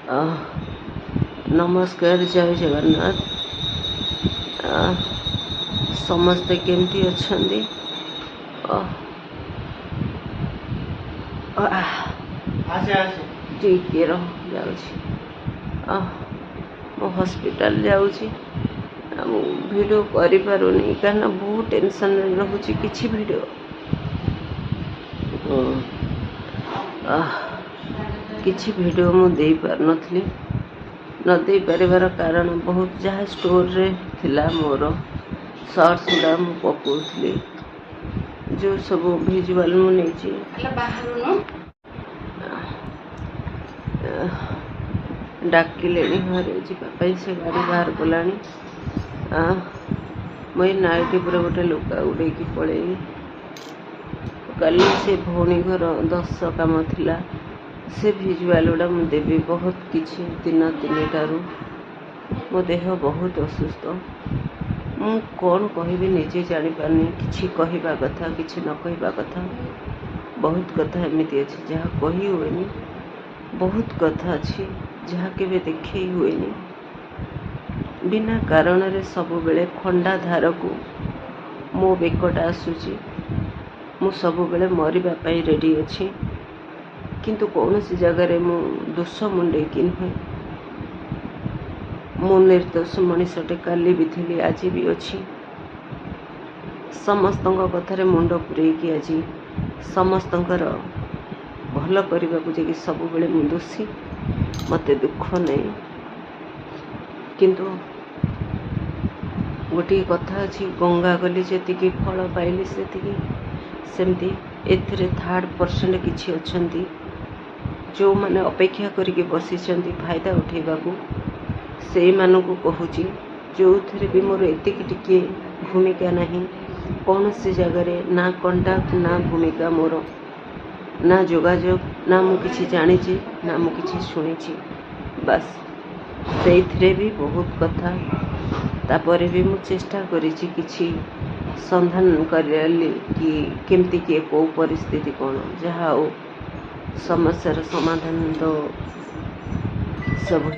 नमस्कार, जय जगन्नाथ। समस्ते केमती अच्छंदी? ठीक जाऊँ हॉस्पिटल जाऊँगी वीडियो करि पारुनी कारण बहुत टेंशन रहूची किछि वीडियो किछि वीडियो मु दे पार नथली न दे परिवार कारण बहुत जहाँ स्टोर रे थिला मोर शॉर्ट्स गुड़ा मु पकोथली जो सब विजुअल मु नेची डाकिले घरे जावाई से गाड़ी बाहर गलानी मुई नाइट पर गोटे लुगा उड़े पलि कल से भौणी घर 10 काम थिला से भिजुआल गुड़ा मुझे देवी बहुत किसी दिन 3टारू मो देह बहुत असुस्थ मु कौन कहबी निजे जानी पारनी किछि कहबा कथा किछि न कहबा कथा बहुत कथा एमती अच्छी जहाँ कही हुएनी बहुत कथा अच्छी जहाँ केवे देखे हुएनी बिना कारण रे सब बेले खंडा धार को मो बेकटा आसूची मु सब बेले मरिबा पाई रेडी अच्छी किंतु कौन सी जगह मु दोष मुंडे कि नुहे मु निर्दोष मनीषटे काली भी थी आज भी अच्छी समस्त कथार मुंड पूरेकी आज समस्त भल करने को सब बेले मु दोषी मत दुख नहीं किंतु गोटे कथा अच्छी गंगा गली जी फल पाइली से सेमती एथिरे 3rd% किछि अछंती जो माने अपेक्षा करके बसी फायदा उठेबा को से मानू कहूँ जो थे भी मोर एतिक टिके भूमिका नहीं कौन सी जगह ना कंटाक्ट ना भूमिका मोर ना जोगाजोग ना मु किछि जानी ना मु किछि शुणी बस से भी बहुत कथा तापर भी मु चेष्टा करी किछि संधान करी कि केमती किए कौ परिस्थिति कौन जहाँ समस्यार समाधान तो सब